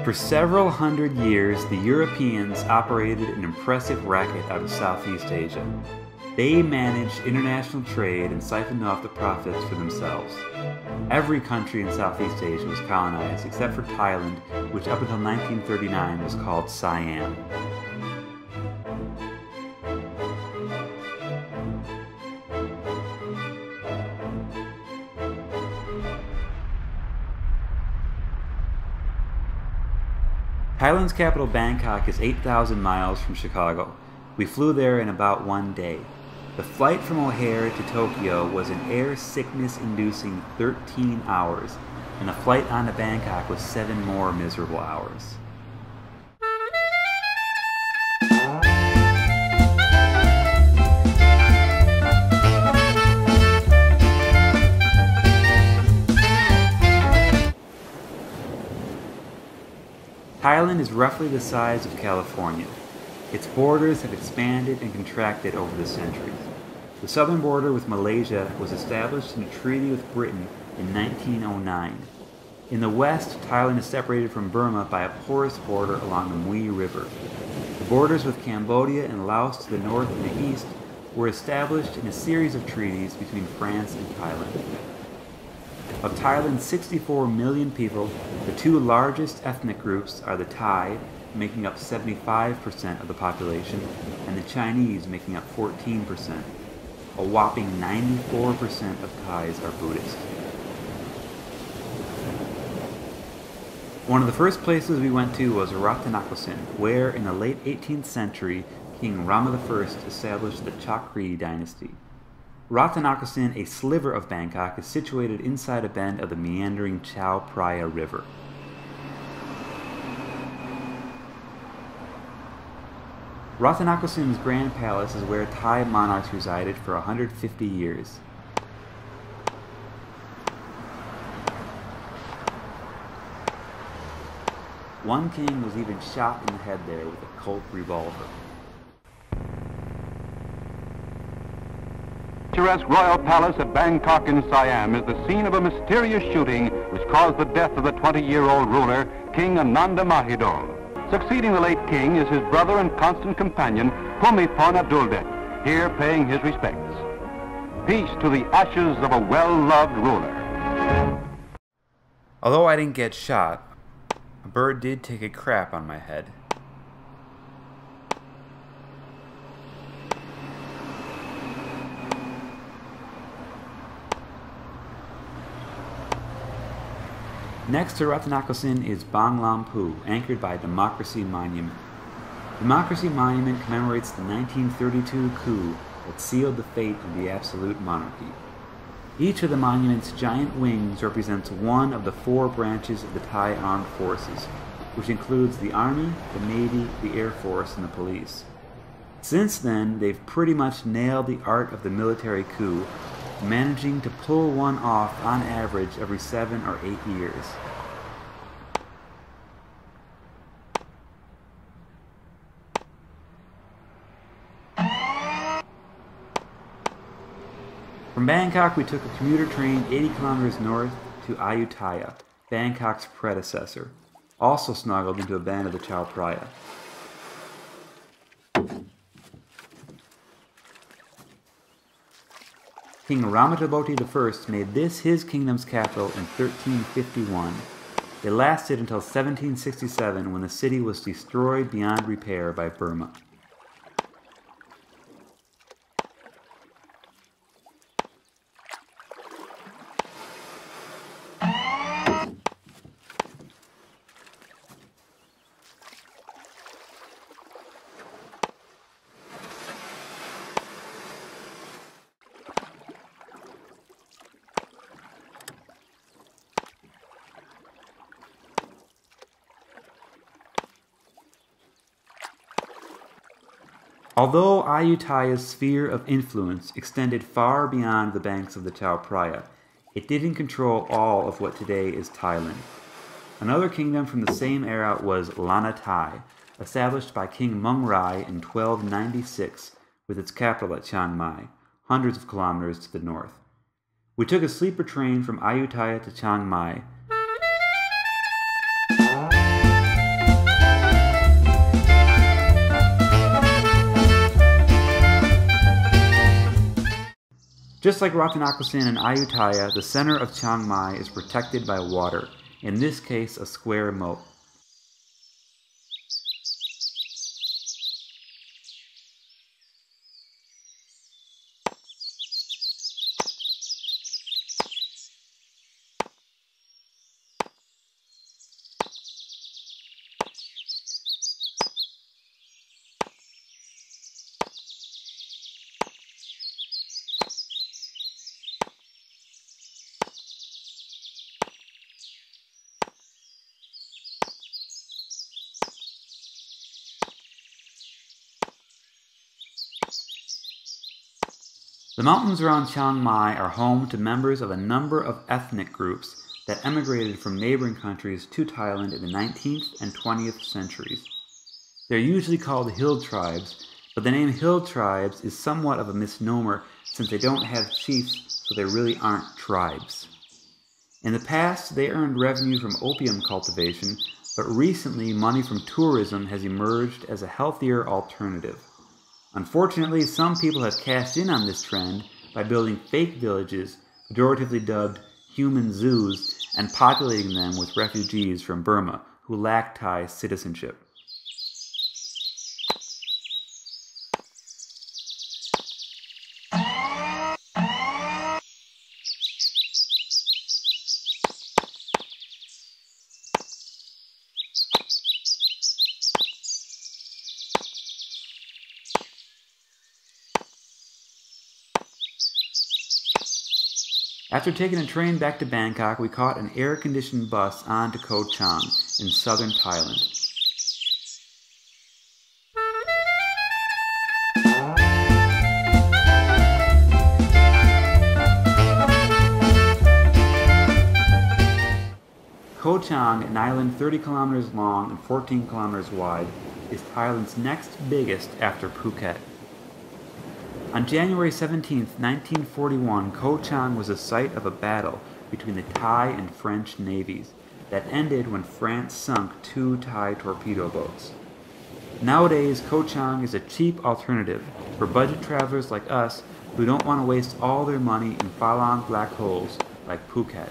For several hundred years, the Europeans operated an impressive racket out of Southeast Asia. They managed international trade and siphoned off the profits for themselves. Every country in Southeast Asia was colonized except for Thailand, which up until 1939 was called Siam. Thailand's capital, Bangkok, is 8,000 miles from Chicago. We flew there in about one day. The flight from O'Hare to Tokyo was an air sickness-inducing 13 hours, and the flight on to Bangkok was 7 more miserable hours. Thailand is roughly the size of California. Its borders have expanded and contracted over the centuries. The southern border with Malaysia was established in a treaty with Britain in 1909. In the west, Thailand is separated from Burma by a porous border along the Mui River. The borders with Cambodia and Laos to the north and the east were established in a series of treaties between France and Thailand. Of Thailand's 64 million people, the two largest ethnic groups are the Thai, making up 75% of the population, and the Chinese, making up 14%. A whopping 94% of Thais are Buddhist. One of the first places we went to was Rattanakosin, where in the late 18th century, King Rama I established the Chakri dynasty. Rattanakosin, a sliver of Bangkok, is situated inside a bend of the meandering Chao Phraya River. Rattanakosin's Grand Palace is where Thai monarchs resided for 150 years. One king was even shot in the head there with a Colt revolver. The picturesque royal palace at Bangkok in Siam is the scene of a mysterious shooting which caused the death of the 20-year-old ruler, King Ananda Mahidol. Succeeding the late king is his brother and constant companion, Bhumibol Adulyadej, here paying his respects. Peace to the ashes of a well-loved ruler. Although I didn't get shot, a bird did take a crap on my head. Next to Rattanakosin is Bang Lampu, anchored by Democracy Monument. Democracy Monument commemorates the 1932 coup that sealed the fate of the absolute monarchy. Each of the monument's giant wings represents one of the 4 branches of the Thai Armed Forces, which includes the Army, the Navy, the Air Force, and the police. Since then, they've pretty much nailed the art of the military coup, managing to pull one off on average every 7 or 8 years. From Bangkok, we took a commuter train 80 kilometers north to Ayutthaya, Bangkok's predecessor, also snuggled into a band of the Chao Phraya. King Ramathaboti I made this his kingdom's capital in 1351. It lasted until 1767, when the city was destroyed beyond repair by Burma. Although Ayutthaya's sphere of influence extended far beyond the banks of the Chao Phraya, it didn't control all of what today is Thailand. Another kingdom from the same era was Lanatai, established by King Mung Rai in 1296, with its capital at Chiang Mai, hundreds of kilometers to the north. We took a sleeper train from Ayutthaya to Chiang Mai. Just like Rattanakosin and Ayutthaya, the center of Chiang Mai is protected by water, in this case a square moat. The mountains around Chiang Mai are home to members of a number of ethnic groups that emigrated from neighboring countries to Thailand in the 19th and 20th centuries. They're usually called hill tribes, but the name hill tribes is somewhat of a misnomer since they don't have chiefs, so they really aren't tribes. In the past, they earned revenue from opium cultivation, but recently money from tourism has emerged as a healthier alternative. Unfortunately, some people have cashed in on this trend by building fake villages, pejoratively dubbed human zoos, and populating them with refugees from Burma who lack Thai citizenship. After taking a train back to Bangkok, we caught an air-conditioned bus on to Koh Chang in southern Thailand. Koh Chang, an island 30 kilometers long and 14 kilometers wide, is Thailand's next biggest after Phuket. On January 17, 1941, Koh Chang was the site of a battle between the Thai and French navies that ended when France sunk 2 Thai torpedo boats. Nowadays, Koh Chang is a cheap alternative for budget travelers like us who don't want to waste all their money in far-long black holes like Phuket.